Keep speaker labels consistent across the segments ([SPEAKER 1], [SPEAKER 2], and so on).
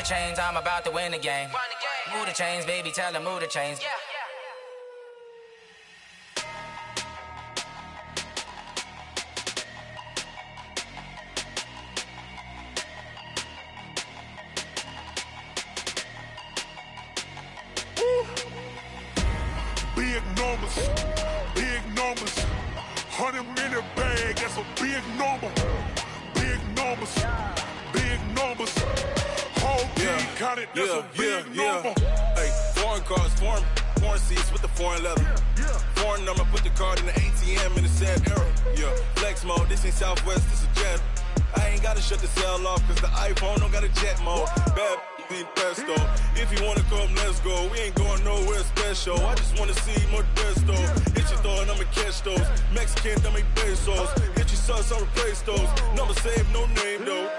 [SPEAKER 1] chains, I'm about to win the game. Move the chains, baby, tell them move the chains.
[SPEAKER 2] Big numbers, 100-minute bag, that's a big number. Big numbers, whole team counted, that's a big number.
[SPEAKER 3] Hey, foreign cars, foreign seats with the foreign leather. Foreign number, put the card in the ATM in the sad era. Yeah, flex mode, this ain't Southwest, this a jet. I ain't gotta shut the cell off, cause the iPhone don't got a jet mode. Bad need pesto. If you wanna come, let's go. We ain't going nowhere special. I just wanna see Modesto. Hit your thought, I'ma catch those. Mexican, I'ma make pesos. Hit your sus, I'll replace those. Number save, no name though.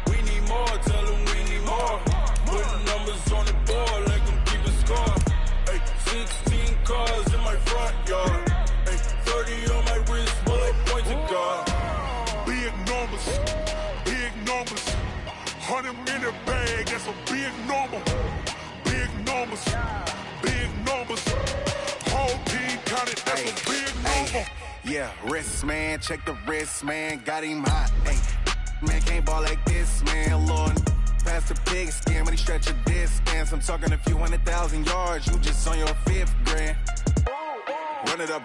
[SPEAKER 3] We need more, tell them we need more. Putting numbers on the board like them keep a score. Hey, 16 cars in my front yard. Hey, 30 on my wrist, while I point to God.
[SPEAKER 2] Big numbers, 100-minute bag, that's a big number. Big numbers, whole team counted, that's a big number.
[SPEAKER 4] Yeah, wrist, man, check the wrist, man, got him hot. Hey, man, can't ball like this, man, Lord. Past the pig skin when he stretch a distance. I'm talking a few 100,000 yards, you just on your 5th grand. Run it up,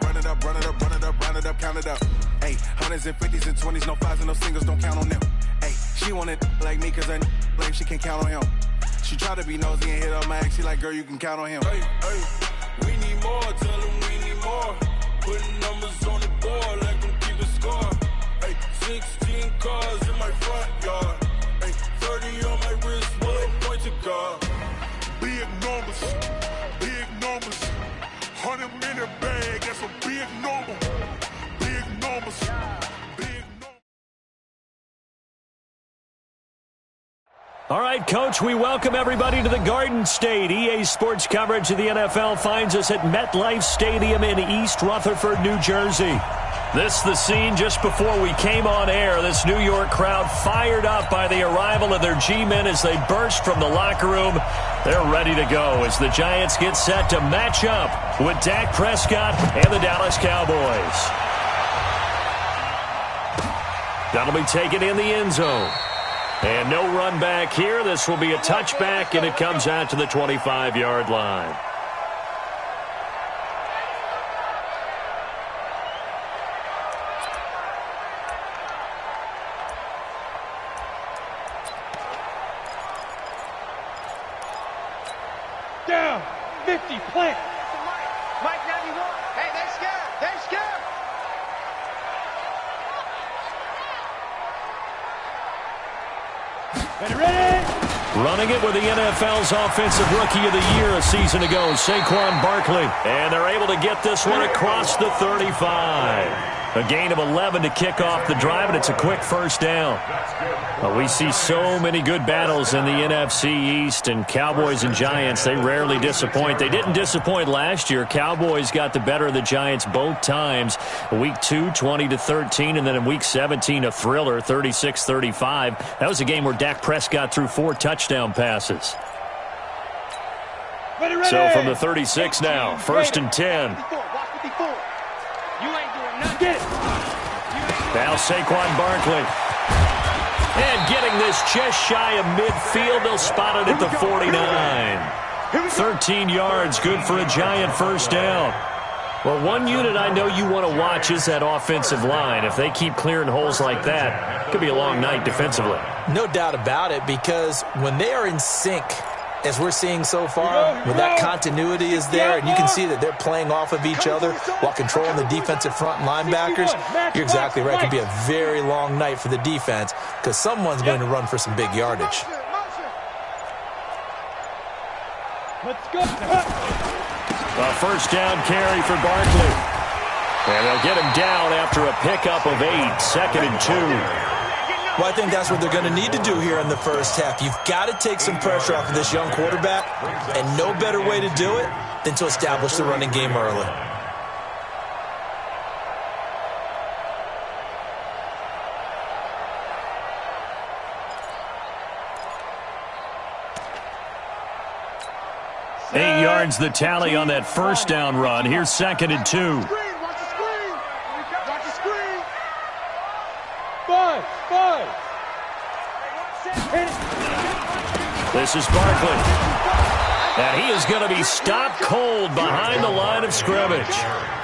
[SPEAKER 4] count it up. Hey, hundreds and 50s and 20s, no 5s and no singles, don't count on them. Hey, she want it like me, cause her blame she can't count on him. She try to be nosy and hit up my ex, she like, girl, you can count on him.
[SPEAKER 3] Hey, we need more, tell them we need more. Putting numbers on the board like them keep a score. Hey, 16 cars in my front yard. Hey, 30 on my wrist, while I point to God.
[SPEAKER 2] Big numbers, 100-minute bag, that's a big number. Big numbers.
[SPEAKER 5] All right, Coach, we welcome everybody to the Garden State. EA Sports coverage of the NFL finds us at MetLife Stadium in East Rutherford, New Jersey. This the scene just before we came on air. This New York crowd fired up by the arrival of their G-men as they burst from the locker room. They're ready to go as the Giants get set to match up with Dak Prescott and the Dallas Cowboys. That'll be taken in the end zone. And no run back here. This will be a touchback, and it comes out to the 25-yard line.
[SPEAKER 6] Down, 50, plant.
[SPEAKER 7] Mike 91. Hey, they're scared. They're scared.
[SPEAKER 6] Ready?
[SPEAKER 5] Running it with the NFL's Offensive Rookie of the Year a season ago, Saquon Barkley. And they're able to get this one across the 35. A gain of 11 to kick off the drive, and it's a quick first down. Well, we see so many good battles in the NFC East, and Cowboys and Giants, they rarely disappoint. They didn't disappoint last year. Cowboys got the better of the Giants both times. Week 2, 20-13, and then in Week 17, a thriller, 36-35. That was a game where Dak Prescott threw 4 touchdown passes.
[SPEAKER 6] Ready.
[SPEAKER 5] So from the 36 now, 1st and 10.
[SPEAKER 6] Get it.
[SPEAKER 5] Now Saquon Barkley. And getting this just shy of midfield. They'll spot it at the 49. 13 yards, good for a Giant first down. Well, one unit I know you want to watch is that offensive line. If they keep clearing holes like that, it could be a long night defensively.
[SPEAKER 8] No doubt about it, because when they are in sync, as we're seeing so far, when that continuity is there, and you can see that they're playing off of each other while controlling the defensive front linebackers, you're exactly right. It could be a very long night for the defense because someone's going to run for some big yardage.
[SPEAKER 6] Let's go.
[SPEAKER 5] A first down carry for Barkley. And they'll get him down after a pickup of 8, 2nd and 2.
[SPEAKER 8] Well, I think that's what they're going to need to do here in the first half. You've got to take some pressure off of this young quarterback, and no better way to do it than to establish the running game early.
[SPEAKER 5] 8 yards the tally on that first down run. Here's 2nd and 2.
[SPEAKER 7] Watch the screen. Watch the screen.
[SPEAKER 6] 5.
[SPEAKER 5] This is Barkley. And he is going to be stopped cold behind the line of scrimmage.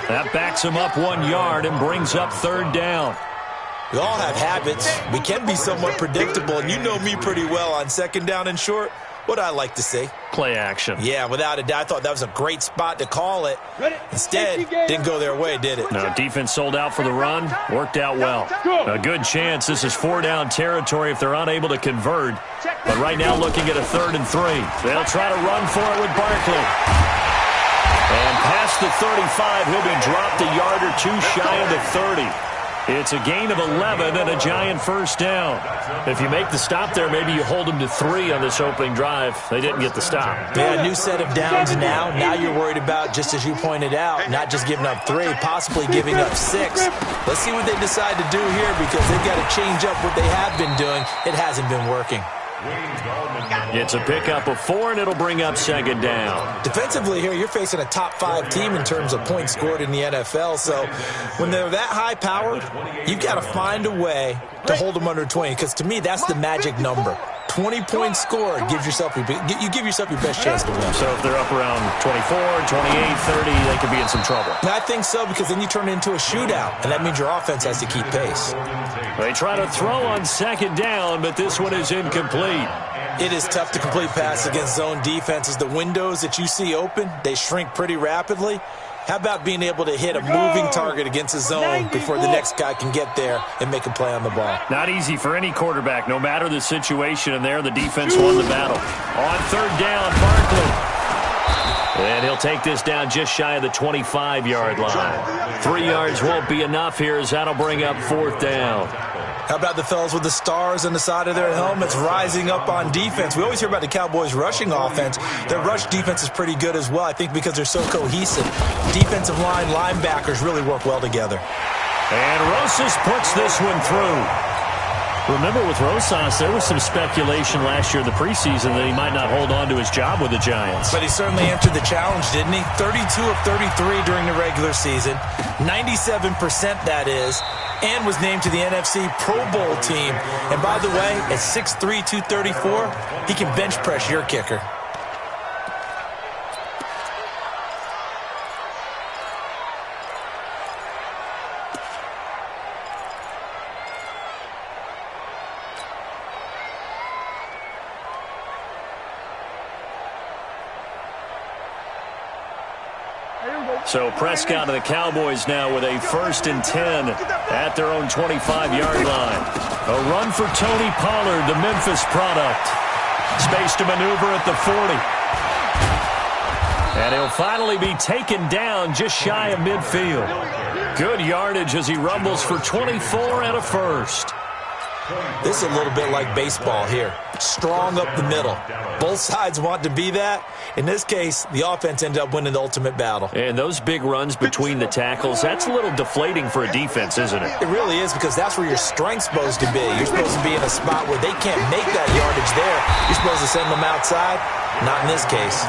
[SPEAKER 5] That backs him up 1 yard and brings up 3rd down.
[SPEAKER 8] We all have habits. We can be somewhat predictable, and you know me pretty well on 2nd down and short. What I like to say?
[SPEAKER 5] Play action.
[SPEAKER 8] Yeah, without a doubt. I thought that was a great spot to call it. Instead, didn't go their way, did it?
[SPEAKER 5] No, defense sold out for the run. Worked out well. A good chance this is 4-down territory if they're unable to convert. But right now looking at a 3rd and 3. They'll try to run for it with Barkley. And past the 35, he'll be dropped a yard or two shy of the 30. It's a gain of 11 and a giant first down. If you make the stop there, maybe you hold them to 3 on this opening drive. They didn't get the stop.
[SPEAKER 8] Yeah, new set of downs now. Now you're worried about, just as you pointed out, not just giving up 3, possibly giving up 6. Let's see what they decide to do here because they've got to change up what they have been doing. It hasn't been working.
[SPEAKER 5] It's a pickup of 4, and it'll bring up 2nd down.
[SPEAKER 8] Defensively here, you're facing a top 5 team in terms of points scored in the NFL. So when they're that high-powered, you've got to find a way to hold them under 20 because, to me, that's the magic number. 20 points scored, you give yourself your best chance to win.
[SPEAKER 5] So if they're up around 24, 28, 30, they could be in some trouble.
[SPEAKER 8] And I think so because then you turn it into a shootout, and that means your offense has to keep pace.
[SPEAKER 5] They try to throw on 2nd down, but this one is incomplete.
[SPEAKER 8] It is tough to complete passes against zone defenses. The windows that you see open, they shrink pretty rapidly. How about being able to hit a moving target against a zone before the next guy can get there and make a play on the ball?
[SPEAKER 5] Not easy for any quarterback, no matter the situation, and there the defense won the battle. On 3rd down, Barkley. And he'll take this down just shy of the 25-yard line. 3 yards won't be enough here as that'll bring up 4th down.
[SPEAKER 8] How about the fellas with the stars on the side of their helmets rising up on defense? We always hear about the Cowboys' rushing offense. Their rush defense is pretty good as well, I think, because they're so cohesive. Defensive line, linebackers really work well together.
[SPEAKER 5] And Rosas puts this one through. Remember, with Rosas, there was some speculation last year in the preseason that he might not hold on to his job with the Giants.
[SPEAKER 8] But he certainly answered the challenge, didn't he? 32 of 33 during the regular season, 97% that is, and was named to the NFC Pro Bowl team. And by the way, at 6'3", 234, he can bench press your kicker.
[SPEAKER 5] So Prescott and the Cowboys now with a 1st and 10 at their own 25-yard line. A run for Tony Pollard, the Memphis product. Space to maneuver at the 40. And he'll finally be taken down just shy of midfield. Good yardage as he rumbles for 24 and a 1st.
[SPEAKER 8] This is a little bit like baseball here. Strong up the middle. Both sides want to be that. In this case, the offense ended up winning the ultimate battle.
[SPEAKER 5] And those big runs between the tackles, that's a little deflating for a defense, isn't it?
[SPEAKER 8] It really is, because that's where your strength's supposed to be. You're supposed to be in a spot where they can't make that yardage there. You're supposed to send them outside. Not in this case.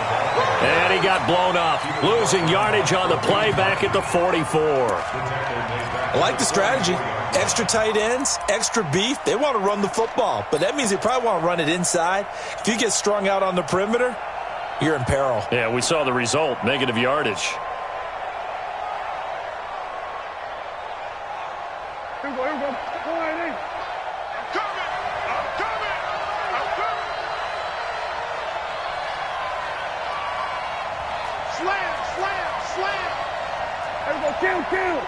[SPEAKER 5] And he got blown up, losing yardage on the play back at the 44.
[SPEAKER 8] I like the strategy. Extra tight ends, extra beef. They want to run the football, but that means they probably want to run it inside. If you get strung out on the perimeter, you're in peril.
[SPEAKER 5] Yeah, we saw the result, negative yardage.
[SPEAKER 7] Here we go. Go right in. I'm coming. Slam. Here we go. Kill.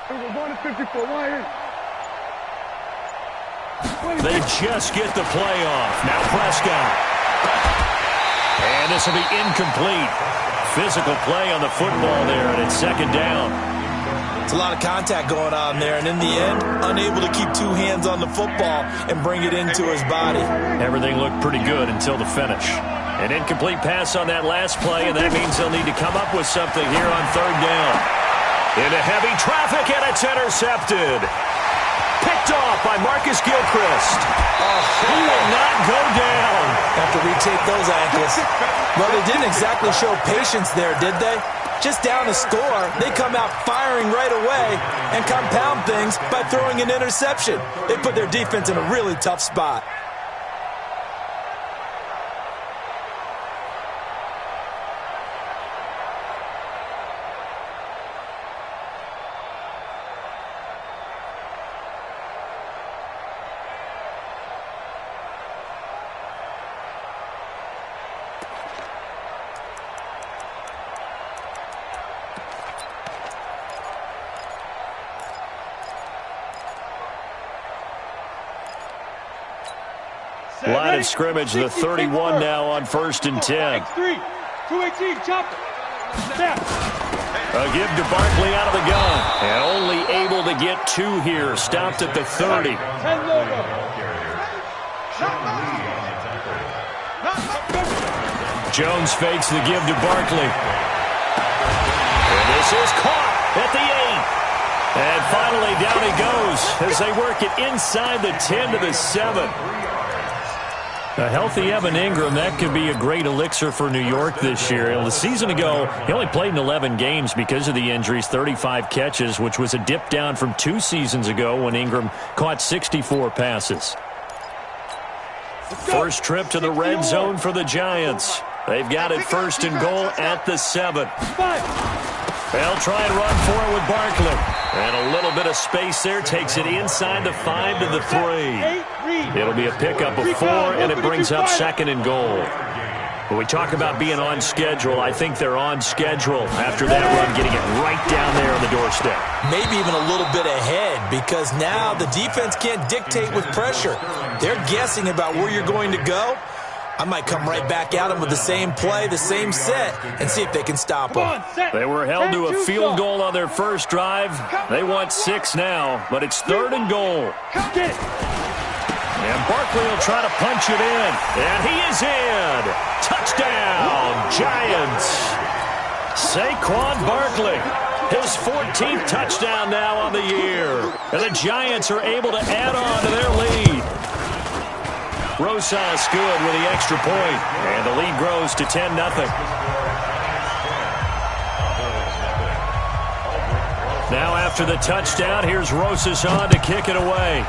[SPEAKER 7] We're going to 54. Right in.
[SPEAKER 5] They just get the play off. Now Prescott. And this will be incomplete. Physical play on the football there, and it's 2nd down.
[SPEAKER 8] It's a lot of contact going on there, and in the end, unable to keep 2 hands on the football and bring it into his body.
[SPEAKER 5] Everything looked pretty good until the finish. An incomplete pass on that last play, and that means they'll need to come up with something here on 3rd down. Into heavy traffic, and it's intercepted. Picked off by Marcus Gilchrist. He will not go down.
[SPEAKER 8] Have to retake those ankles. Well, they didn't exactly show patience there, did they? Just down a score, they come out firing right away and compound things by throwing an interception. They put their defense in a really tough spot.
[SPEAKER 5] Line of scrimmage, the 31 now on 1st and 10.
[SPEAKER 6] X3, 218, chop it. Snap.
[SPEAKER 5] A give to Barkley out of the gun. And only able to get 2 here. Stopped at the 30.
[SPEAKER 6] 10 logo.
[SPEAKER 5] Jones fakes the give to Barkley. And this is caught at the 8. And finally down he goes as they work it inside the 10 to the 7. A healthy Evan Ingram, that could be a great elixir for New York this year. The season ago, he only played in 11 games because of the injuries, 35 catches, which was a dip down from 2 seasons ago when Ingram caught 64 passes. First trip to the red zone for the Giants. They've got it 1st and goal at the 7. They'll try and run for it with Barkley. And a little bit of space there takes it inside the 5 to the 3. It'll be a pickup of 4, and it brings up 2nd and goal. When we talk about being on schedule, I think they're on schedule after that run, getting it right down there on the doorstep.
[SPEAKER 8] Maybe even a little bit ahead, because now the defense can't dictate with pressure. They're guessing about where you're going to go. I might come right back at them with the same play, the same set, and see if they can stop them.
[SPEAKER 5] They were held to a field goal on their first drive. They want 6 now, but it's 3rd and goal. And Barkley will try to punch it in. And he is in. Touchdown, Giants. Saquon Barkley. His 14th touchdown now on the year. And the Giants are able to add on to their lead. Rosas good with the extra point. And the lead grows to 10-0. Now after the touchdown, here's Rosas on to kick it away.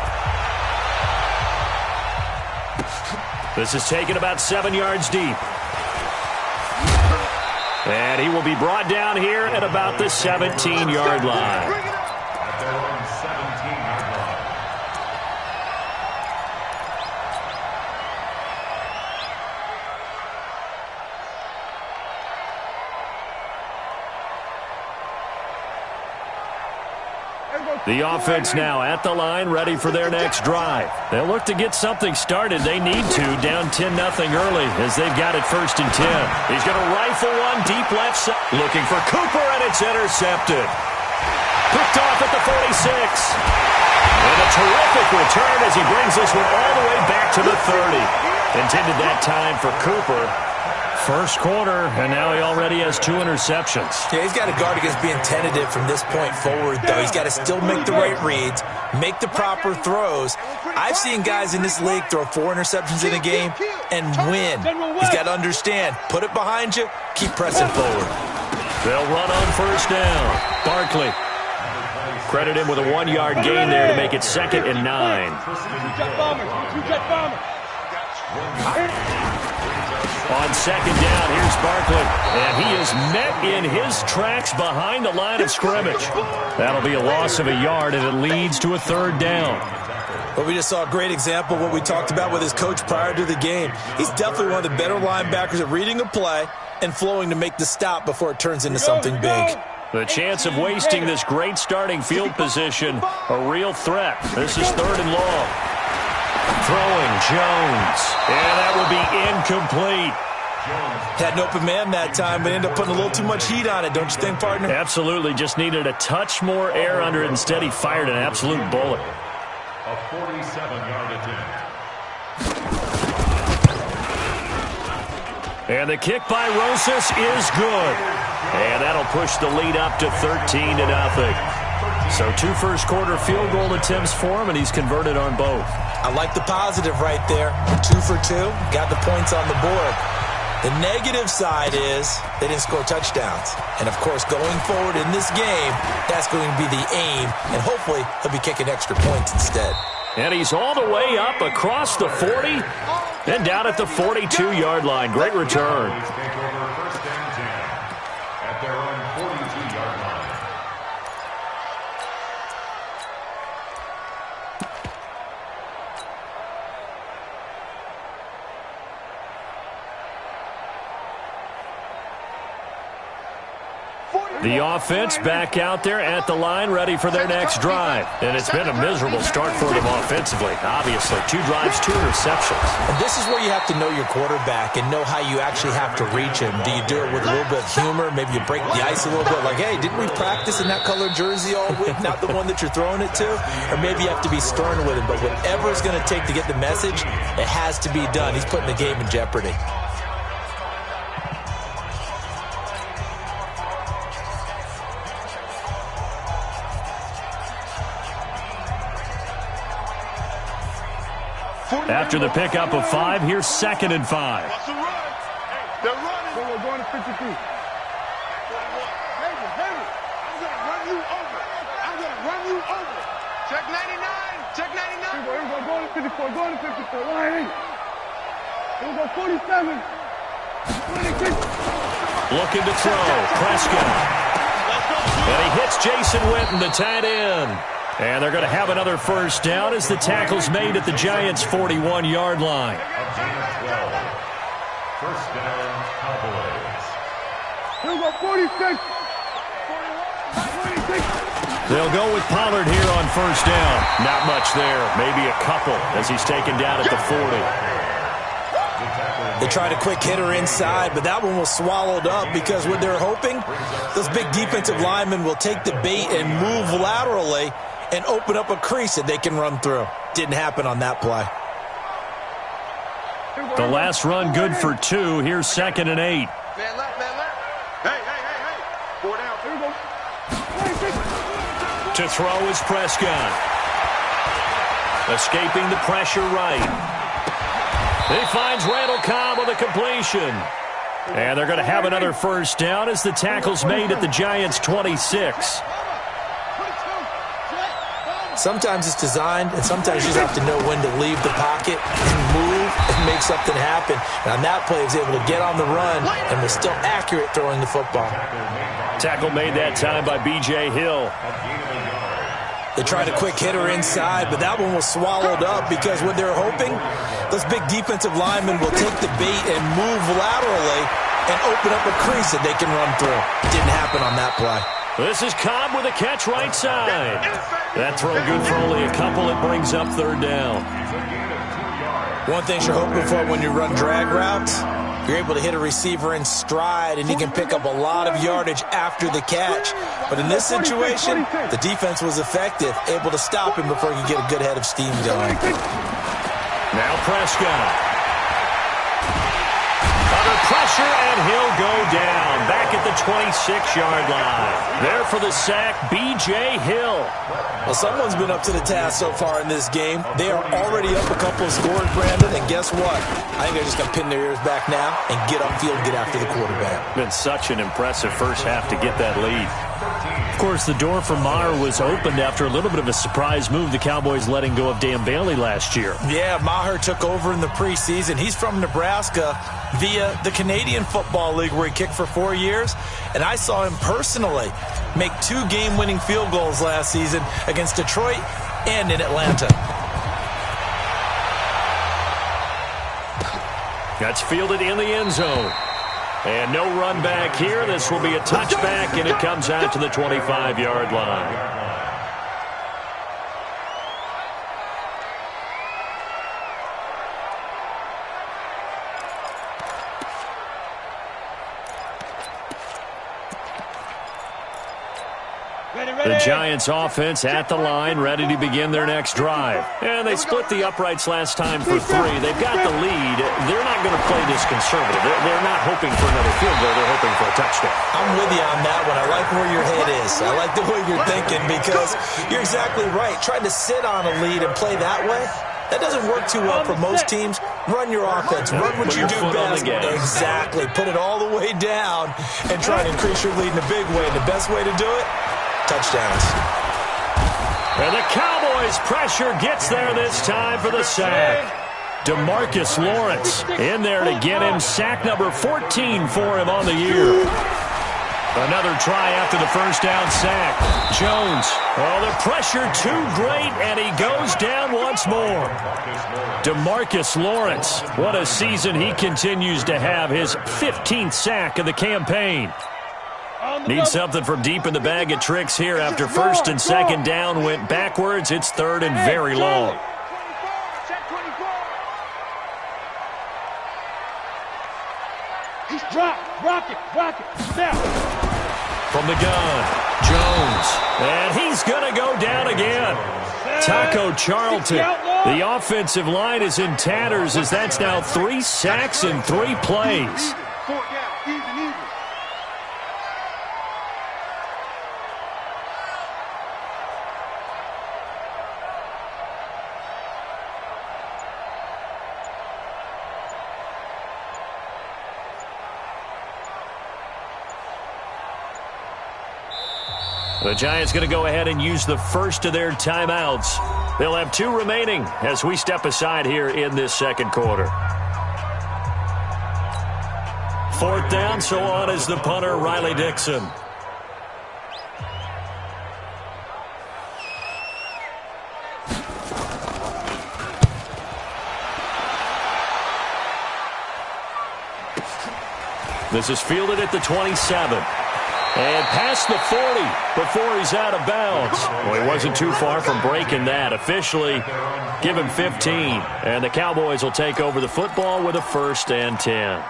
[SPEAKER 5] This is taken about 7 yards deep. And he will be brought down here at about the 17-yard line. The offense now at the line, ready for their next drive. They'll look to get something started. They need to, down 10-0 early as they've got it 1st and 10. He's going to rifle one deep left side. Looking for Cooper, and it's intercepted. Picked off at the 46. And a terrific return as he brings this one all the way back to the 30. Intended that time for Cooper. First quarter, and now he already has 2 interceptions.
[SPEAKER 8] Yeah, he's got to guard against being tentative from this point forward, though. He's got to still make the right reads, make the proper throws. I've seen guys in this league throw 4 interceptions in a game and win. He's got to understand, put it behind you, keep pressing forward.
[SPEAKER 5] They'll run on 1st down. Barkley. Credit him with a 1-yard gain there to make it 2nd and 9. On 2nd down, here's Barkley. And he is met in his tracks behind the line of scrimmage. That'll be a loss of a yard, and it leads to a 3rd down.
[SPEAKER 8] Well, we just saw a great example of what we talked about with his coach prior to the game. He's definitely one of the better linebackers at reading a play and flowing to make the stop before it turns into something big.
[SPEAKER 5] The chance of wasting this great starting field position, a real threat. This is 3rd and long. Throwing Jones. And that will be incomplete.
[SPEAKER 8] Had an open man that time, but ended up putting a little too much heat on it, don't you think, partner?
[SPEAKER 5] Absolutely. Just needed a touch more air under it. Instead, he fired an absolute bullet.
[SPEAKER 2] A 47-yard attempt.
[SPEAKER 5] And the kick by Rosas is good. And that'll push the lead up to 13-0. So 2 first-quarter field goal attempts for him, and he's converted on both.
[SPEAKER 8] I like the positive right there. 2 for 2, got the points on the board. The negative side is they didn't score touchdowns. And, of course, going forward in this game, that's going to be the aim, and hopefully he'll be kicking extra points instead.
[SPEAKER 5] And he's all the way up across the 40 and down at the 42-yard line. Great return. The offense back out there at the line, ready for their next drive. And it's been a miserable start for them offensively. Obviously, 2 drives, 2 interceptions.
[SPEAKER 8] And this is where you have to know your quarterback and know how you actually have to reach him. Do you do it with a little bit of humor? Maybe you break the ice a little bit, like, hey, didn't we practice in that colored jersey all week? Not the one that you're throwing it to? Or maybe you have to be stern with him. But whatever it's going to take to get the message, it has to be done. He's putting the game in jeopardy.
[SPEAKER 5] After the pickup of 5, here's 2nd and 5.
[SPEAKER 2] They're running. We're going to 52. I'm going to run you over. I'm going to run you over.
[SPEAKER 7] Check 99. Check 99.
[SPEAKER 6] Here we go. Going to 54. Going to 54. Line 8. Here we go. 47. 26.
[SPEAKER 5] Looking to throw. Prescott. And he hits Jason Witten, the tight end. And they're going to have another first down as the tackle's made at the Giants' 41-yard line.
[SPEAKER 2] First down, Cowboys.
[SPEAKER 6] Here we go. 46. 26.
[SPEAKER 5] They'll go with Pollard here on first down. Not much there. Maybe a couple as he's taken down at the 40.
[SPEAKER 8] They tried a quick hitter inside, but that one was swallowed up because what they're hoping, those big defensive linemen will take the bait and move laterally and open up a crease that they can run through. Didn't happen on that play.
[SPEAKER 5] The last run good for 2. Here's 2nd and 8.
[SPEAKER 7] Man left, man left.
[SPEAKER 2] Hey. 4 down. Here we go.
[SPEAKER 5] To throw is Prescott. Escaping the pressure right. He finds Randall Cobb with a completion. And they're going to have another first down as the tackle's made at the Giants' 26.
[SPEAKER 8] Sometimes it's designed, and sometimes you just have to know when to leave the pocket and move and make something happen. And on that play, he was able to get on the run and was still accurate throwing the football.
[SPEAKER 5] Tackle made that time by B.J. Hill.
[SPEAKER 8] They tried a quick hitter inside, but that one was swallowed up because what they're hoping, those big defensive linemen will take the bait and move laterally and open up a crease that they can run through. Didn't happen on that play.
[SPEAKER 5] This is Cobb with a catch right side. That throw good for only a couple. It brings up 3rd down.
[SPEAKER 8] One thing you're hoping for when you run drag routes, you're able to hit a receiver in stride, and he can pick up a lot of yardage after the catch. But in this situation, the defense was effective, able to stop him before he could get a good head of steam going.
[SPEAKER 5] Now Prescott. Under pressure, and he'll go down. Back at the 26-yard line. There for the sack, B.J. Hill.
[SPEAKER 8] Well, someone's been up to the task so far in this game. They are already up a couple of scores, Brandon, and guess what? I think they're just going to pin their ears back now and get upfield and get after the quarterback.
[SPEAKER 5] Been such an impressive first half to get that lead. Of course, the door for Maher was opened after a little bit of a surprise move. The Cowboys letting go of Dan Bailey last year.
[SPEAKER 8] Yeah, Maher took over in the preseason. He's from Nebraska via the Canadian Football League where he kicked for 4 years. And I saw him personally make 2 game-winning field goals last season against Detroit and in Atlanta.
[SPEAKER 5] That's fielded in the end zone. And no run back here. This will be a touchback, and it comes out to the 25-yard line.
[SPEAKER 7] Ready.
[SPEAKER 5] The Giants offense at the line, ready to begin their next drive. And they split the uprights last time for 3. They've got the lead. They're not going to play this conservative. They're not hoping for another field goal. They're hoping for a touchdown.
[SPEAKER 8] I'm with you on that one. I like where your head is. I like the way you're thinking because you're exactly right. Trying to sit on a lead and play that way, that doesn't work too well for most teams. Run your offense. Run what you do best. Exactly. Put it all the way down and try to increase your lead in a big way. And the best way to do it, touchdowns.
[SPEAKER 5] And the Cowboys' pressure gets there this time for the sack. DeMarcus Lawrence in there to get him. Sack number 14 for him on the year. Another try after the first down sack. Jones. Oh, the pressure too great, and he goes down once more. DeMarcus Lawrence. What a season he continues to have. His 15th sack of the campaign. Needs something from deep in the bag of tricks here after first and second down went backwards. It's third and very long.
[SPEAKER 6] He's dropped. Rock it. Snap.
[SPEAKER 5] From the gun, Jones. And he's going to go down again. Taco Charlton. The offensive line is in tatters as that's now 3 sacks in 3 plays. The Giants going to go ahead and use the first of their timeouts. They'll have 2 remaining as we step aside here in this second quarter. 4th down, so on is the punter, Riley Dixon. This is fielded at the 27. And past the 40 before he's out of bounds. Well, he wasn't too far from breaking that. Officially, give him 15. And the Cowboys will take over the football with a 1st and 10.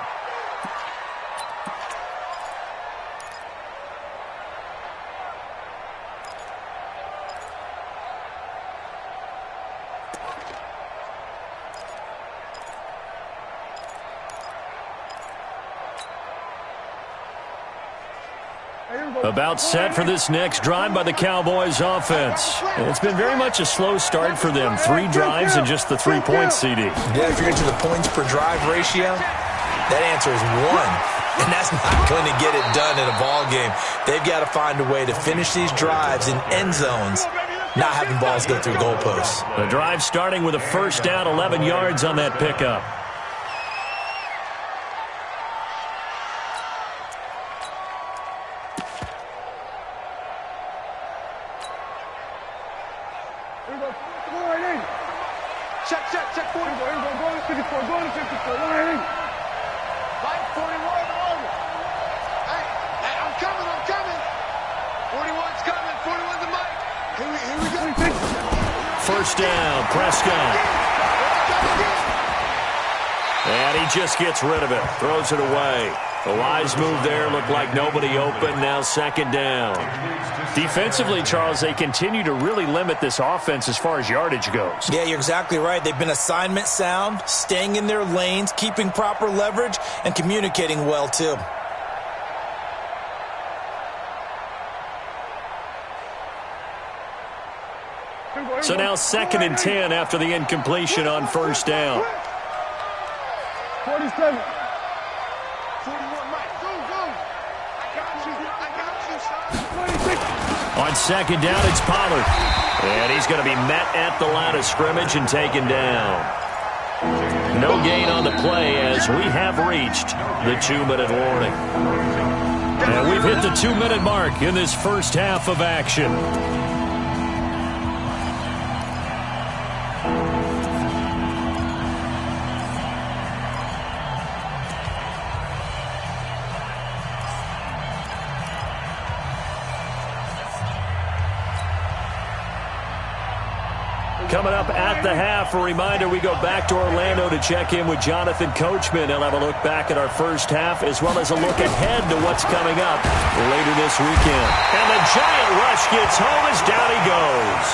[SPEAKER 5] About set for this next drive by the Cowboys offense. And it's been very much a slow start for them. 3 drives and just the 3-point CD.
[SPEAKER 8] Yeah, if you're into the points per drive ratio, that answer is 1. And that's not going to get it done in a ball game. They've got to find a way to finish these drives in end zones, not having balls go through goalposts.
[SPEAKER 5] The drive starting with a first down, 11 yards on that pickup.
[SPEAKER 6] Check 44. Go to 54. Line 41 over. Hey, I'm coming. 41's coming. 41's the mic. Here we go.
[SPEAKER 5] First down, Prescott. And he just gets rid of it. Throws it away. A wise move there. Looked like nobody open. Now 2nd down. Defensively, Charles, they continue to really limit this offense as far as yardage goes.
[SPEAKER 8] Yeah, you're exactly right. They've been assignment sound, staying in their lanes, keeping proper leverage, and communicating well, too.
[SPEAKER 5] So now 2nd and 10 after the incompletion on first down.
[SPEAKER 6] 47.
[SPEAKER 5] On 2nd down, it's Pollard. And he's going to be met at the line of scrimmage and taken down. No gain on the play as we have reached the 2-minute warning. And we've hit the 2-minute mark in this first half of action. Coming up at the half, a reminder, we go back to Orlando to check in with Jonathan Coachman. He'll have a look back at our first half as well as a look ahead to what's coming up later this weekend. And the Giant rush gets home as down he goes.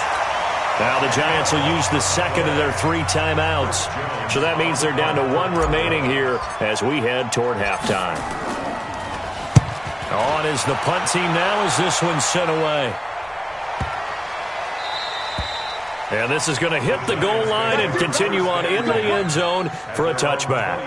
[SPEAKER 5] Now the Giants will use the second of their 3 timeouts. So that means they're down to 1 remaining here as we head toward halftime. On is the punt team now as this one's sent away. And this is going to hit the goal line and continue on into the end zone for a touchback.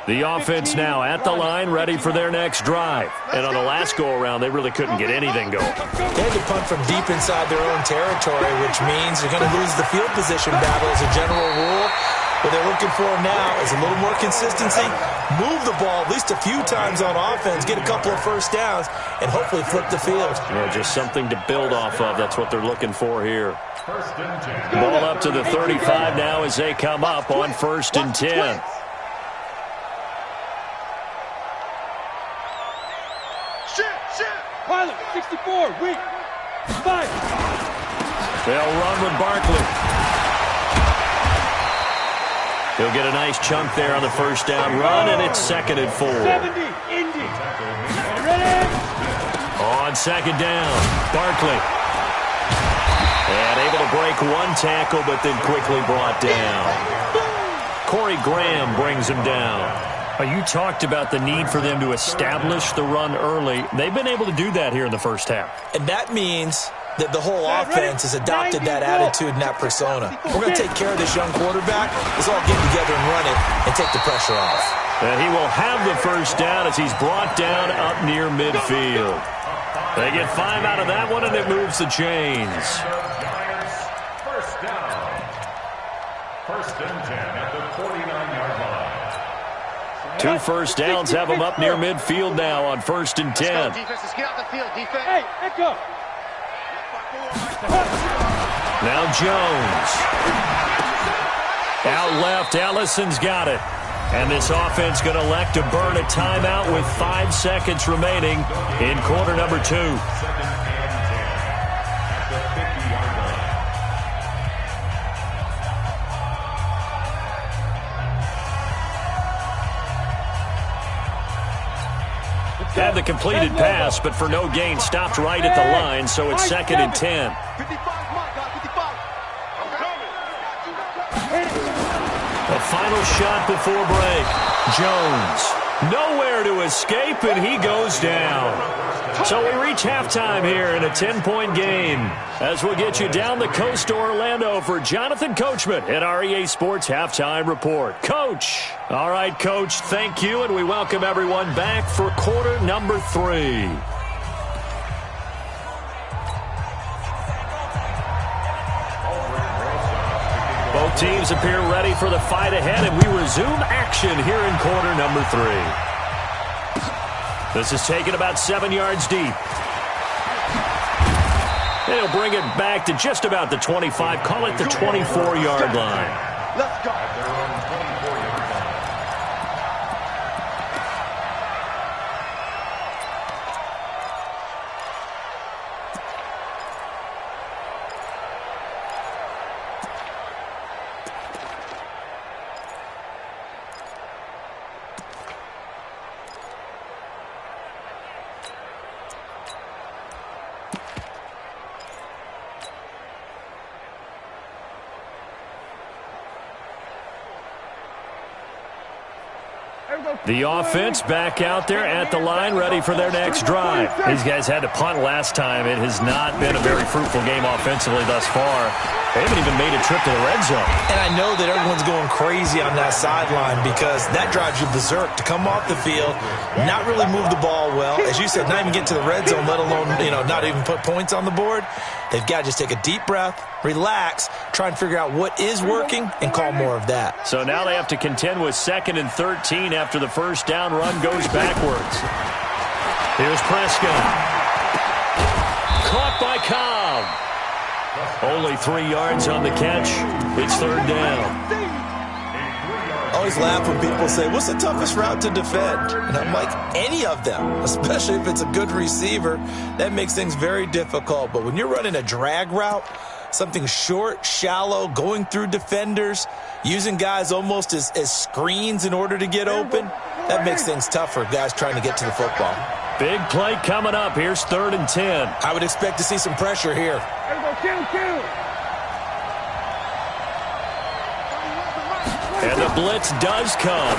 [SPEAKER 5] The offense now at the line, ready for their next drive. And on the last go-around, they really couldn't get anything going.
[SPEAKER 8] They had to punt from deep inside their own territory, which means they're going to lose the field position battle as a general rule. What they're looking for now is a little more consistency, move the ball at least a few times on offense, get a couple of first downs, and hopefully flip the field.
[SPEAKER 5] Yeah, just something to build off of. That's what they're looking for here. Ball up to the 35 now as they come up on 1st and 10.
[SPEAKER 6] Pilot, 64, weak. 5.
[SPEAKER 5] They'll run with Barkley. He'll get a nice chunk there on the first down run, and it's 2nd and 4.
[SPEAKER 6] 70, Indy. Ready?
[SPEAKER 5] On 2nd down, Barkley. And able to break 1 tackle, but then quickly brought down. Corey Graham brings him down. You talked about the need for them to establish the run early. They've been able to do that here in the first half.
[SPEAKER 8] And that means that the whole offense has adopted that attitude and that persona. We're going to take care of this young quarterback. Let's all get together and run it and take the pressure off.
[SPEAKER 5] And he will have the first down as he's brought down up near midfield. They get 5 out of that one, and it moves the chains.
[SPEAKER 9] First down. 1st and 10 at the 49-yard line.
[SPEAKER 5] 2 first downs have them up near midfield now on 1st and 10.
[SPEAKER 7] Let's go, defense. Let's get out the field, defense.
[SPEAKER 6] Hey, echo.
[SPEAKER 5] Now Jones. Out left, Ellison's got it. And this offense going to elect to burn a timeout with 5 seconds remaining in quarter number 2. Had the completed pass, but for no gain, stopped right at the line, so it's 2nd and 10.
[SPEAKER 6] 55,
[SPEAKER 5] A final shot before break. Jones, nowhere to escape, and he goes down. So we reach halftime here in a 10-point game as we'll get you down the coast to Orlando for Jonathan Coachman at our EA Sports Halftime Report. Coach. All right, Coach, thank you, and we welcome everyone back for quarter number 3. Both teams appear ready for the fight ahead, and we resume action here in quarter number 3. This is taken about 7 yards deep. And he'll bring it back to just about the 25, call it the 24-yard line.
[SPEAKER 6] Let's go.
[SPEAKER 5] The offense back out there at the line, ready for their next drive. These guys had to punt last time. It has not been a very fruitful game offensively thus far. They haven't even made a trip to the red zone.
[SPEAKER 8] And I know that everyone's going crazy on that sideline because that drives you berserk to come off the field, not really move the ball well. As you said, not even get to the red zone, let alone, not even put points on the board. They've got to just take a deep breath, relax, try and figure out what is working, and call more of that.
[SPEAKER 5] So now they have to contend with 2nd and 13 after the first down run goes backwards. Here's Prescott. Caught by Cobb. Only 3 yards on the catch. It's 3rd down.
[SPEAKER 8] always laugh when people say, what's the toughest route to defend? And I'm like, any of them, especially if it's a good receiver. That makes things very difficult. But when you're running a drag route, something short, shallow, going through defenders, using guys almost as screens in order to get open, that makes things tough for guys trying to get to the football.
[SPEAKER 5] Big play coming up. Here's 3rd and 10.
[SPEAKER 8] I would expect to see some pressure here.
[SPEAKER 5] And the blitz does come.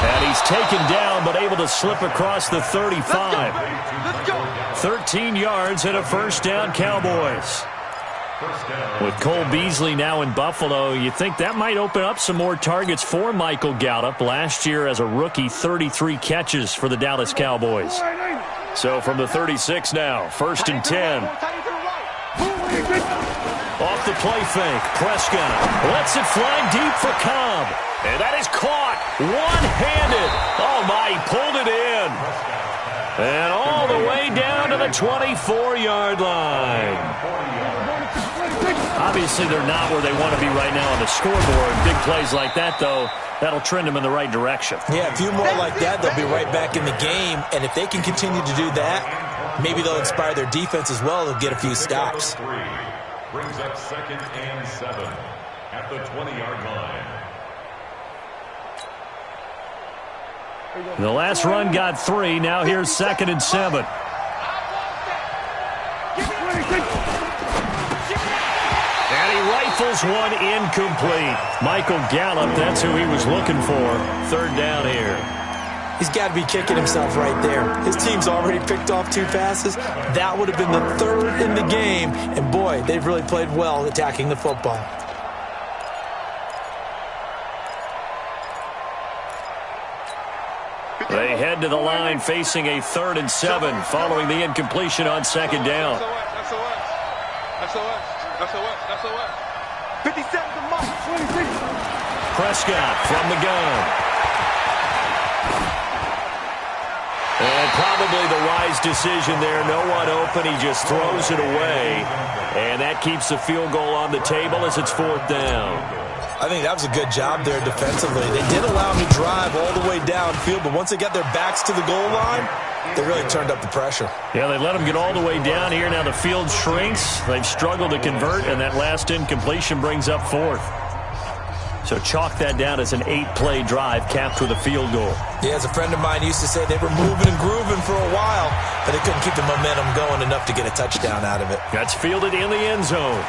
[SPEAKER 5] And he's taken down, but able to slip across the 35. 13 yards and a first down, Cowboys. With Cole Beasley now in Buffalo, you think that might open up some more targets for Michael Gallup. Last year as a rookie, 33 catches for the Dallas Cowboys. So from the 36 now, 1st and 10. Off the play fake, Prescott lets it fly deep for Cobb. And that is caught one-handed. Oh, my, he pulled it in. And all the way down to the 24-yard line. Obviously, they're not where they want to be right now on the scoreboard. Big plays like that, though, that'll trend them in the right direction.
[SPEAKER 8] Yeah, a few more like that, they'll be right back in the game. And if they can continue to do that, maybe they'll inspire their defense as well. They'll get a few stops.
[SPEAKER 9] Brings up 2nd and 7 at the 20-yard line.
[SPEAKER 5] The last run got 3. Now here's 2nd and 7. And he rifles one incomplete. Michael Gallup, that's who he was looking for. 3rd down here.
[SPEAKER 8] He's got to be kicking himself right there. His team's already picked off 2 passes. That would have been the 3rd in the game. And, boy, they've really played well attacking the football.
[SPEAKER 5] They head to the line facing a 3rd and 7 following the incompletion on 2nd down.
[SPEAKER 6] SOS. 57 to Mike. 26.
[SPEAKER 5] Prescott from the gun. And probably the wise decision there. No one open. He just throws it away. And that keeps the field goal on the table as it's 4th down.
[SPEAKER 8] I think that was a good job there defensively. They did allow him to drive all the way downfield, but once they got their backs to the goal line, they really turned up the pressure.
[SPEAKER 5] Yeah, they let him get all the way down here. Now the field shrinks. They've struggled to convert, and that last incompletion brings up 4th. So chalk that down as an 8-play drive capped with a field goal.
[SPEAKER 8] Yeah, as a friend of mine used to say, they were moving and grooving for a while, but they couldn't keep the momentum going enough to get a touchdown out of it.
[SPEAKER 5] That's fielded in the end zone.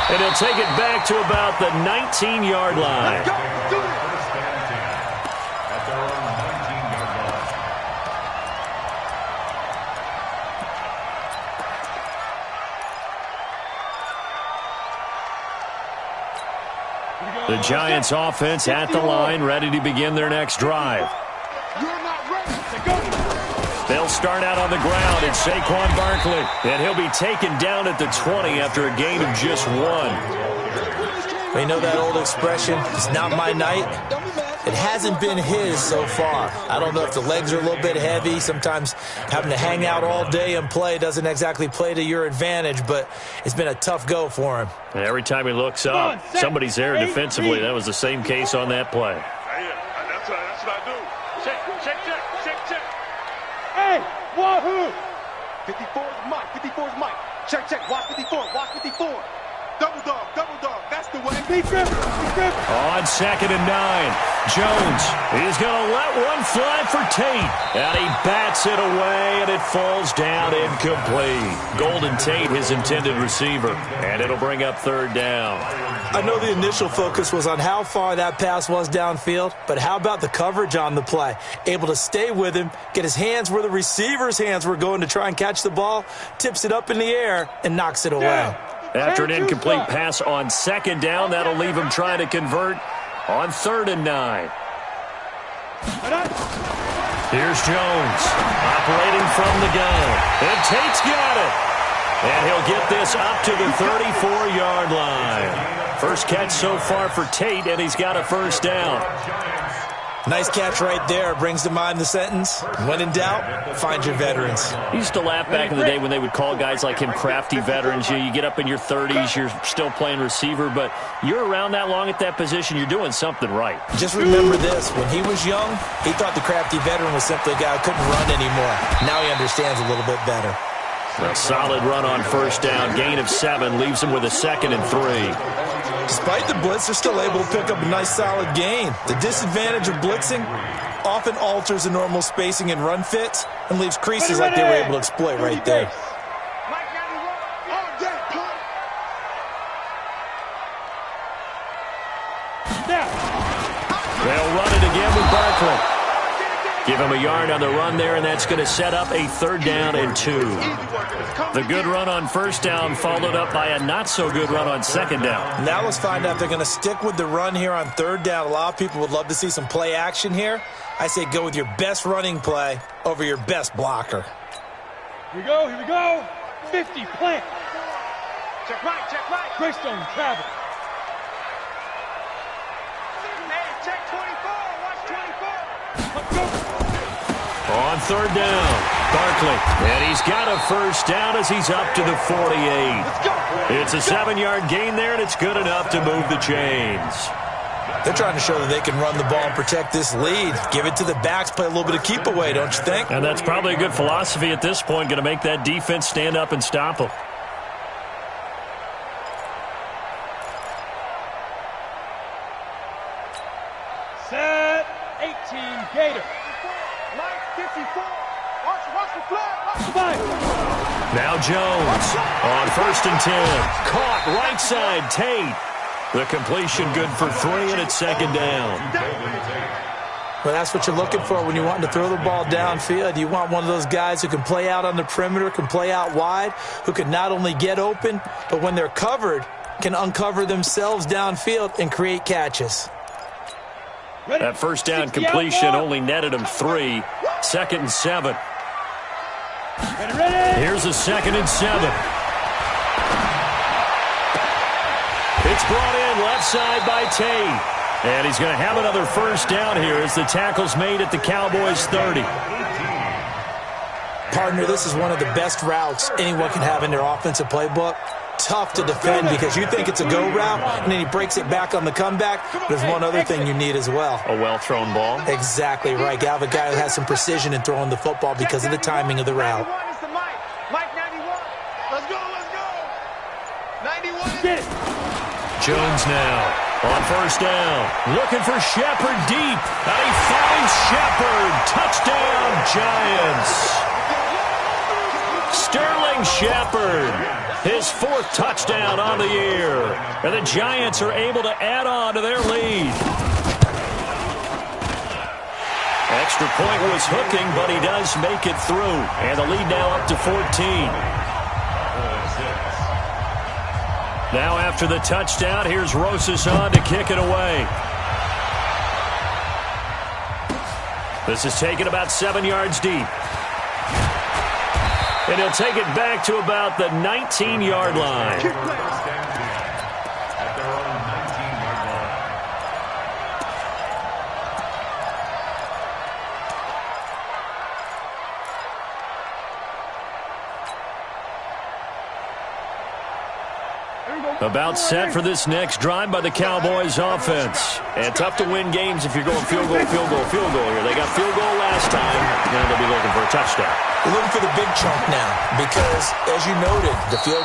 [SPEAKER 5] And he'll take it back to about the 19-yard line. The Giants offense at the line, ready to begin their next drive. They'll start out on the ground. It's Saquon Barkley, and he'll be taken down at the 20 after a gain of just 1.
[SPEAKER 8] You know that old expression, it's not my night? It hasn't been his so far. I don't know if the legs are a little bit heavy. Sometimes having to hang out all day and play doesn't exactly play to your advantage, but it's been a tough go for him.
[SPEAKER 5] And every time he looks up, somebody's there defensively. That was the same case on that play.
[SPEAKER 6] That's what I do. Check. Hey, wahoo! 54 is Mike. 54 is Mike. Check. Watch 54. Watch 54. Double dog. That's the way.
[SPEAKER 5] On 2nd and 9, Jones is going to let one fly for Tate. And he bats it away, and it falls down incomplete. Golden Tate, his intended receiver. And it'll bring up 3rd down.
[SPEAKER 8] I know the initial focus was on how far that pass was downfield, but how about the coverage on the play? Able to stay with him, get his hands where the receiver's hands were going to try and catch the ball, tips it up in the air, and knocks it away.
[SPEAKER 5] After an incomplete pass on 2nd down, that'll leave him trying to convert on 3rd and 9. Here's Jones operating from the gun. And Tate's got it. And he'll get this up to the 34-yard line. First catch so far for Tate, and he's got a first down.
[SPEAKER 8] Nice catch right there. Brings to mind the sentence, when in doubt, find your veterans.
[SPEAKER 5] I used to laugh back in the day when they would call guys like him crafty veterans. You get up in your 30s, you're still playing receiver, but you're around that long at that position, you're doing something right.
[SPEAKER 8] Just remember this. When he was young, he thought the crafty veteran was simply a guy who couldn't run anymore. Now he understands a little bit better.
[SPEAKER 5] A solid run on first down. Gain of 7 leaves him with a 2nd and 3.
[SPEAKER 8] Despite the blitz, they're still able to pick up a nice solid gain. The disadvantage of blitzing often alters the normal spacing and run fits and leaves creases like they were able to exploit right there.
[SPEAKER 5] They'll run it again with Barkley. Give him a yard on the run there, and that's going to set up a 3rd down and 2. The good run on first down followed up by a not-so-good run on 2nd down.
[SPEAKER 8] Now let's find out if they're going to stick with the run here on 3rd down. A lot of people would love to see some play action here. I say go with your best running play over your best blocker.
[SPEAKER 6] Here we go. 50, plant. Check right. Greystone, travel.
[SPEAKER 7] Hey, check 24. Watch 24.
[SPEAKER 6] Let's go.
[SPEAKER 5] On 3rd down, Barkley. And he's got a first down as he's up to the 48. It's a 7-yard gain there, and it's good enough to move the chains.
[SPEAKER 8] They're trying to show that they can run the ball and protect this lead. Give it to the backs, play a little bit of keep away, don't you think?
[SPEAKER 5] And that's probably a good philosophy at this point, going to make that defense stand up and stop them.
[SPEAKER 6] Set 18, Gator.
[SPEAKER 7] Mike 54. Watch the flag.
[SPEAKER 5] Now Jones on 1st and 10. Caught right side, Tate. The completion good for 3, and it's 2nd down.
[SPEAKER 8] Well, that's what you're looking for when you want to throw the ball downfield. You want one of those guys who can play out on the perimeter, can play out wide, who can not only get open, but when they're covered, can uncover themselves downfield and create catches.
[SPEAKER 5] That first down completion only netted him 3. 2nd and 7. Here's a 2nd and 7. It's brought in left side by Tate. And he's going to have another first down here as the tackle's made at the Cowboys' 30.
[SPEAKER 8] Partner, this is one of the best routes anyone can have in their offensive playbook. Tough to defend because you think it's a go route, and then he breaks it back on the comeback. There's one other thing you need as well.
[SPEAKER 5] A well-thrown ball.
[SPEAKER 8] Exactly right. You have a guy who has some precision in throwing the football because of the timing of the route.
[SPEAKER 7] 91 is the Mike 91. Let's go. 91 is it.
[SPEAKER 5] Jones now on first down. Looking for Shepard deep. And he finds Shepard. Touchdown, Giants. Sterling Shepard. His 4th touchdown on the year. And the Giants are able to add on to their lead. Extra point was hooking, but he does make it through. And the lead now up to 14. Now after the touchdown, here's Rosas on to kick it away. This is taken about 7 yards deep. And he'll take it back to about the 19-yard line. About set for this next drive by the Cowboys offense. And tough to win games if you're going field goal here. They got field goal last time. Now they'll be looking for a touchdown.
[SPEAKER 8] They're looking for the big chunk now because, as you noted, the field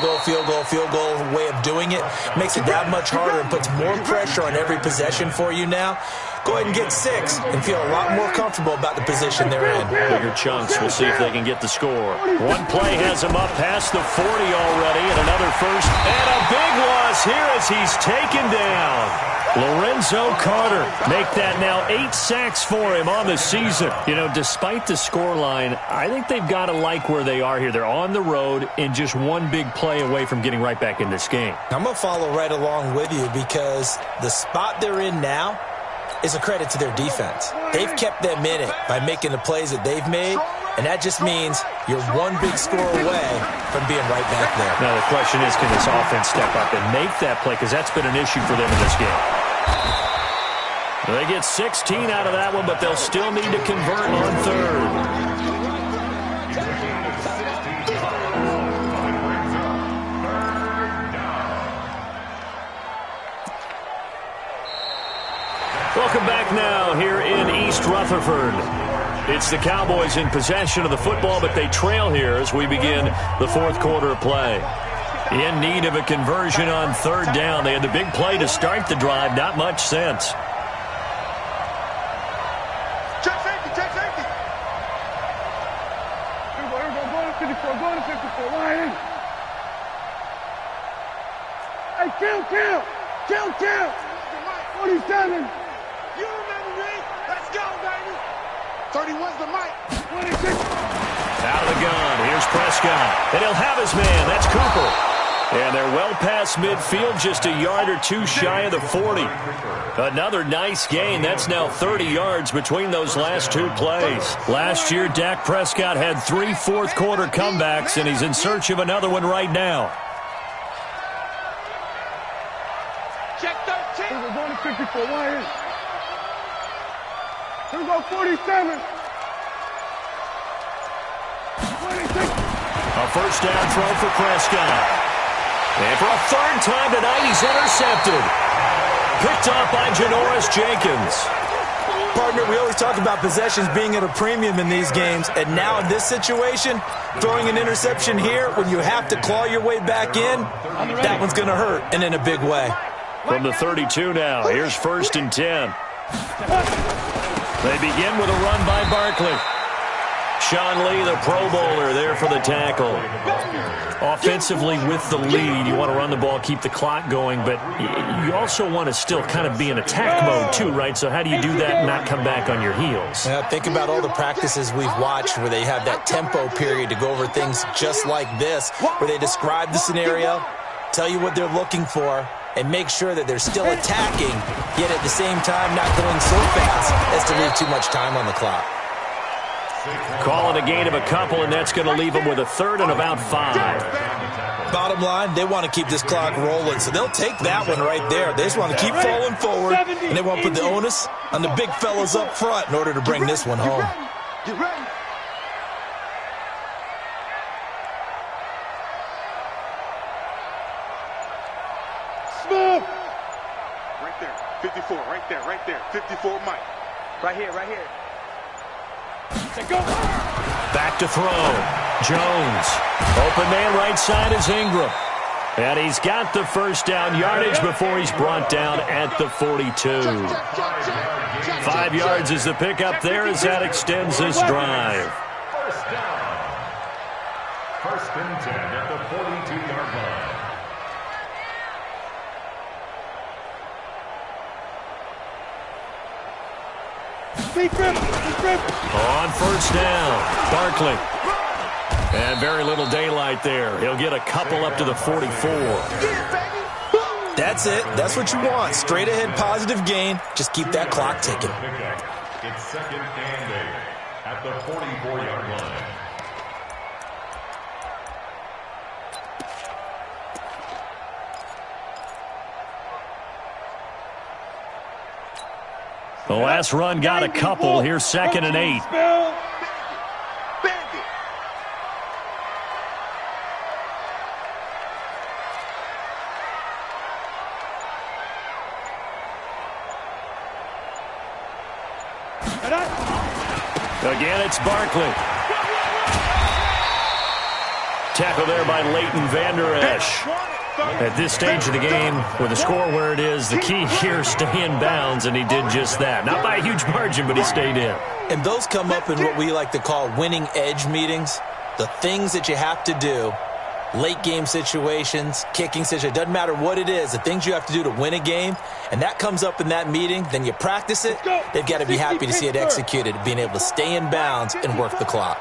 [SPEAKER 8] goal way of doing it makes it that much harder and puts more pressure on every possession for you now. Go ahead and get 6 and feel a lot more comfortable about the position they're in.
[SPEAKER 5] Bigger chunks. We'll see if they can get the score. One play has him up past the 40 already, and another first. And a big loss here as he's taken down. Lorenzo Carter make that now 8 sacks for him on the season. You know, despite the scoreline, I think they've got to like where they are here. They're on the road and just one big play away from getting right back in this game.
[SPEAKER 8] I'm going to follow right along with you because the spot they're in now is a credit to their defense. They've kept them in it by making the plays that they've made, and that just means you're one big score away from being right back there.
[SPEAKER 5] Now the question is, can this offense step up and make that play? Because that's been an issue for them in this game. They get 16 out of that one, but they'll still need to convert on third. Welcome back now here in East Rutherford. It's the Cowboys in possession of the football, but they trail here as we begin the fourth quarter of play. In need of a conversion on third down. They had the big play to start the drive. Not much sense.
[SPEAKER 6] Check safety, check safety. Here we go, go to 54, go to 54, line in. Hey, kill. 47. You remember me? Let's go, baby. 31's the mic. 26.
[SPEAKER 5] Out of the gun. Here's Prescott. And he'll have his man. That's Cooper. And they're well past midfield, just a yard or two shy of the 40. Another nice gain. That's now 30 yards between those last two plays. Last year, Dak Prescott had 3 fourth-quarter comebacks, and he's in search of another one right now.
[SPEAKER 6] Check 13. We're going to 54. Why is? Here we go, 47. 26.
[SPEAKER 5] A first down throw for Prescott. And for a third time tonight, he's intercepted. Picked off by Janoris Jenkins.
[SPEAKER 8] Partner, we always talk about possessions being at a premium in these games. And now in this situation, throwing an interception here when you have to claw your way back in, that one's going to hurt, and in a big way.
[SPEAKER 5] From the 32 now, here's 1st and 10. They begin with a run by Barkley. Sean Lee, the Pro Bowler, there for the tackle. Offensively with the lead, you want to run the ball, keep the clock going, but you also want to still kind of be in attack mode too, right? So how do you do that and not come back on your heels?
[SPEAKER 8] Yeah, think about all the practices we've watched where they have that tempo period to go over things just like this, where they describe the scenario, tell you what they're looking for, and make sure that they're still attacking, yet at the same time not going so fast as to leave too much time on the clock.
[SPEAKER 5] Calling a gain of a couple, and that's going to leave them with a third and about 5.
[SPEAKER 8] Bottom line, they want to keep this clock rolling, so they'll take that one right there. They just want to keep falling forward, and they want to put the onus on the big fellas up front in order to bring this one home.
[SPEAKER 6] Get ready. Smooth. Right there. 54, right there. 54, Mike. Right here.
[SPEAKER 5] Back to throw. Jones. Open man right side is Ingram. And he's got the first down yardage before he's brought down at the 42. 5 yards is the pickup there as that extends this drive.
[SPEAKER 9] First down. 1st and 10 at the 42-yard line.
[SPEAKER 5] On first down, Barkley. And very little daylight there. He'll get a couple up to the 44.
[SPEAKER 8] That's it. That's what you want. Straight ahead positive gain. Just keep that clock ticking.
[SPEAKER 9] It's 2nd and 8 at the 44-yard line.
[SPEAKER 5] The last run got a couple. Here's 2nd and 8. Again, it's Barkley. Tackle there by Leighton Vander Esch. At this stage of the game, with the score where it is, the key here is stay in bounds, and he did just that. Not by a huge margin, but he stayed in.
[SPEAKER 8] And those come up in what we like to call winning edge meetings. The things that you have to do, late game situations, kicking situations, doesn't matter what it is, the things you have to do to win a game, and that comes up in that meeting, then you practice it, they've got to be happy to see it executed, being able to stay in bounds and work the clock.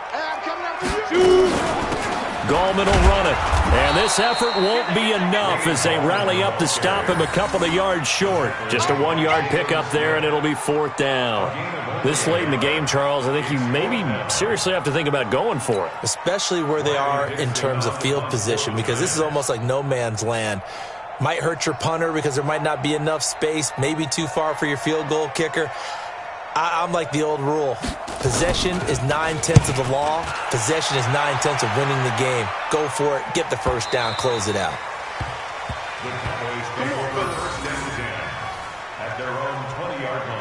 [SPEAKER 5] Gallman will run it. And this effort won't be enough as they rally up to stop him a couple of yards short. Just a 1-yard pickup there, and it'll be 4th down. This late in the game, Charles, I think you maybe seriously have to think about going for it.
[SPEAKER 8] Especially where they are in terms of field position, because this is almost like no man's land. Might hurt your punter because there might not be enough space, maybe too far for your field goal kicker. I'm like the old rule. Possession is 9/10 of the law. Possession is 9/10 of winning the game. Go for it. Get the first down. Close it out.
[SPEAKER 9] The Cowboys take over first down and 10 at their own 20-yard line.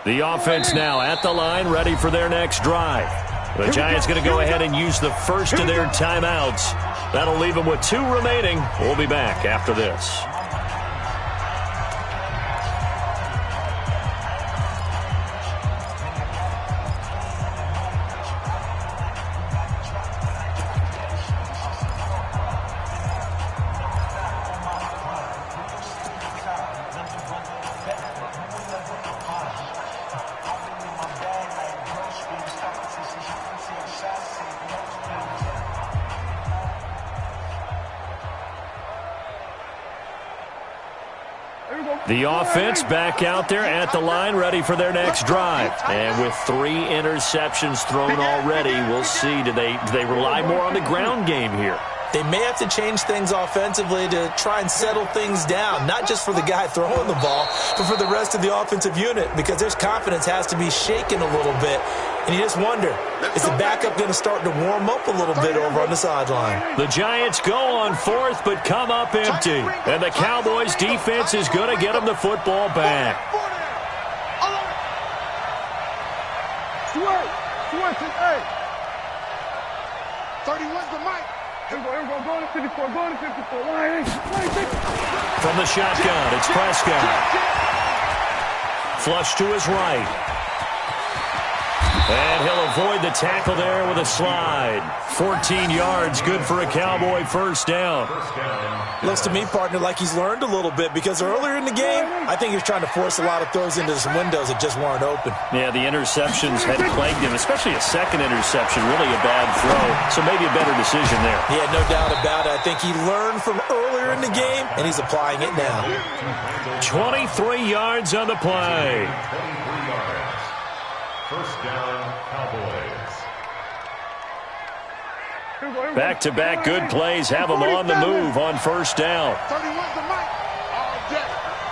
[SPEAKER 5] The offense now at the line, ready for their next drive. The Giants going to go ahead and use the first of their timeouts. That'll leave them with 2 remaining. We'll be back after this. The offense back out there at the line, ready for their next drive. And with 3 interceptions thrown already, we'll see, do they rely more on the ground game here?
[SPEAKER 8] They may have to change things offensively to try and settle things down, not just for the guy throwing the ball, but for the rest of the offensive unit, because their confidence has to be shaken a little bit. And you just wonder, is the backup going to start to warm up a little bit over on the sideline?
[SPEAKER 5] The Giants go on 4th, but come up empty. And the Cowboys' defense is going to get them the football back.
[SPEAKER 6] 31's the mic.
[SPEAKER 7] Here we go, go to 54, go to 54.
[SPEAKER 5] From the shotgun, it's Prescott. Flush to his right. And he'll avoid the tackle there with a slide. 14 yards, good for a Cowboy first down.
[SPEAKER 8] Looks to me, partner, like he's learned a little bit, because earlier in the game, I think he was trying to force a lot of throws into some windows that just weren't open.
[SPEAKER 5] Yeah, the interceptions had plagued him, especially a second interception, really a bad throw. So maybe a better decision there.
[SPEAKER 8] Yeah, no doubt about it. I think he learned from earlier in the game, and he's applying it now.
[SPEAKER 5] 23 yards on the play.
[SPEAKER 9] 23 yards. First down, Cowboys.
[SPEAKER 5] Back-to-back good plays have them on the move on first down.
[SPEAKER 6] 31's the mic. All day.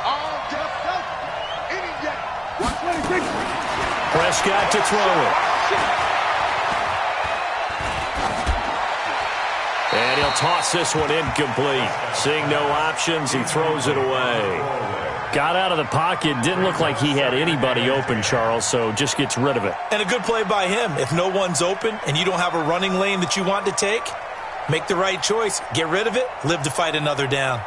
[SPEAKER 6] All day. Any day. 126.
[SPEAKER 5] Prescott to throw it. And he'll toss this one incomplete. Seeing no options, he throws it away. Got out of the pocket. Didn't look like he had anybody open, Charles, so just gets rid of it.
[SPEAKER 8] And a good play by him. If no one's open and you don't have a running lane that you want to take, make the right choice. Get rid of it. Live to fight another down.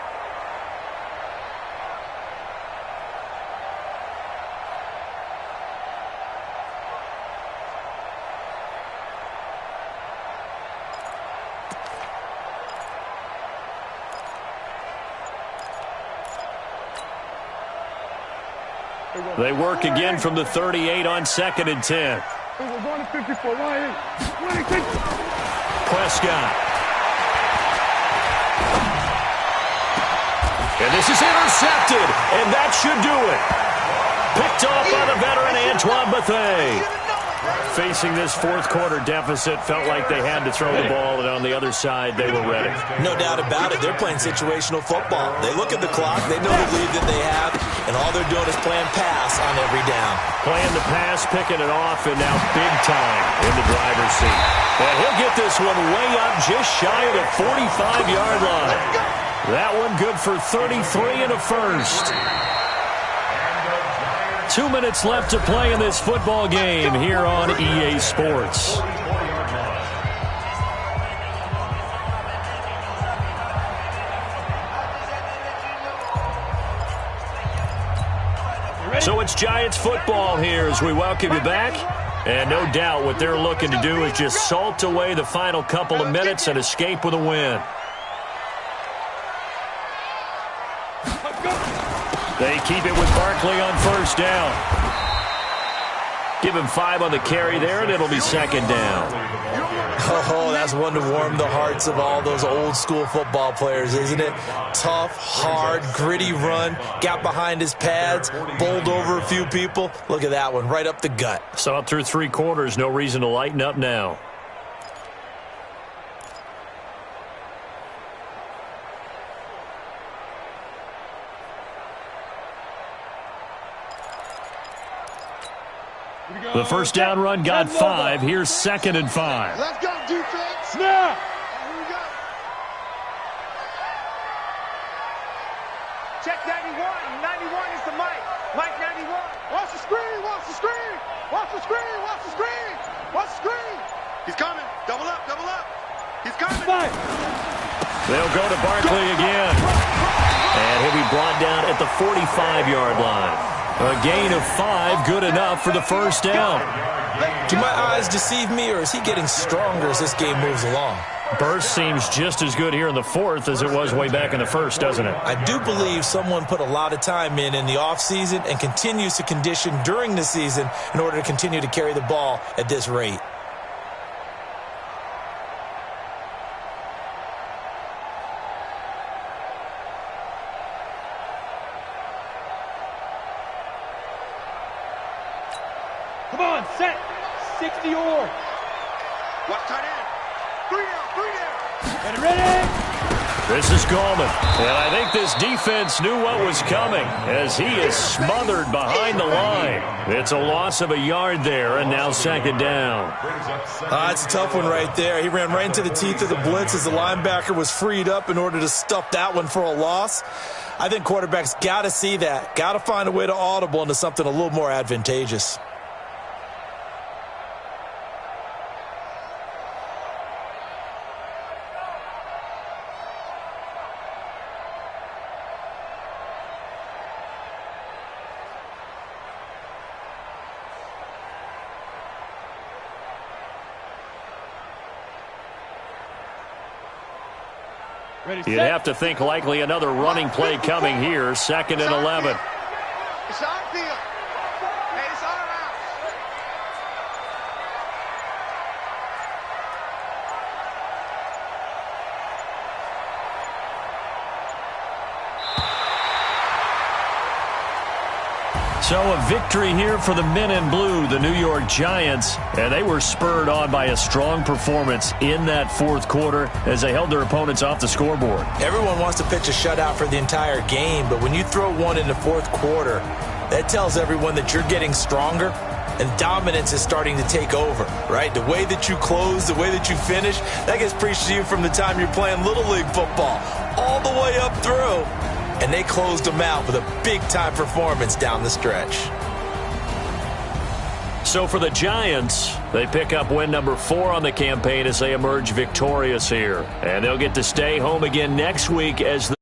[SPEAKER 5] They work again from the 38 on 2nd and 10.
[SPEAKER 7] We're going to 54. Ryan. 26.
[SPEAKER 5] Prescott. And this is intercepted, and that should do it. Picked off by the veteran Antoine Bethea. Facing this fourth-quarter deficit, felt like they had to throw the ball, and on the other side, they were ready.
[SPEAKER 8] No doubt about it. They're playing situational football. They look at the clock. They know the lead that they have, and all they're doing is playing pass on every down.
[SPEAKER 5] Playing the pass, picking it off, and now big time in the driver's seat. And he'll get this one way up just shy of the 45-yard line. That one good for 33 and a first. 2 minutes left to play in this football game here on EA Sports. So it's Giants football here as we welcome you back. And no doubt what they're looking to do is just salt away the final couple of minutes and escape with a win. They keep it with Barkley on first down. Give him 5 on the carry there, and it'll be second down.
[SPEAKER 8] Oh, that's one to warm the hearts of all those old-school football players, isn't it? Tough, hard, gritty run, got behind his pads, bowled over a few people. Look at that one, right up the gut.
[SPEAKER 5] Saw it through 3 quarters, no reason to lighten up now. The first down run got 5. Here's 2nd and 5.
[SPEAKER 6] Let's go, defense.
[SPEAKER 2] Snap.
[SPEAKER 6] Here we go.
[SPEAKER 7] Check 91. 91 is the Mike. Mike 91.
[SPEAKER 6] Watch the screen. Watch the screen. Watch the screen. Watch the screen. Watch the screen.
[SPEAKER 7] He's coming. Double up. Double up. He's coming.
[SPEAKER 5] They'll go to Barkley again. And he'll be brought down at the 45-yard line. A gain of 5, good enough for the first down.
[SPEAKER 8] Do my eyes deceive me, or is he getting stronger as this game moves along?
[SPEAKER 5] Burst seems just as good here in the 4th as it was way back in the 1st, doesn't it?
[SPEAKER 8] I do believe someone put a lot of time in the offseason and continues to condition during the season in order to continue to carry the ball at this rate.
[SPEAKER 10] Come on, set. 60 or.
[SPEAKER 7] Watch tight end. 3 down, 3 down.
[SPEAKER 10] Get ready.
[SPEAKER 5] This is Gallman. And I think this defense knew what was coming as he is smothered behind the line. It's a loss of a yard there, and now 2nd down.
[SPEAKER 8] It's a tough one right there. He ran right into the teeth of the blitz as the linebacker was freed up in order to stuff that one for a loss. I think quarterbacks got to see that. Got to find a way to audible into something a little more advantageous.
[SPEAKER 5] You'd have to think likely another running play coming here. 2nd and 11.
[SPEAKER 6] It's our field. Hey, it's our house.
[SPEAKER 5] So a victory here for the men in blue, the New York Giants, and they were spurred on by a strong performance in that 4th quarter as they held their opponents off the scoreboard.
[SPEAKER 8] Everyone wants to pitch a shutout for the entire game, but when you throw one in the 4th quarter, that tells everyone that you're getting stronger and dominance is starting to take over, right? The way that you close, the way that you finish, that gets preached to you from the time you're playing Little League football all the way up through. And they closed them out with a big-time performance down the stretch.
[SPEAKER 5] So for the Giants, they pick up win number 4 on the campaign as they emerge victorious here. And they'll get to stay home again next week as the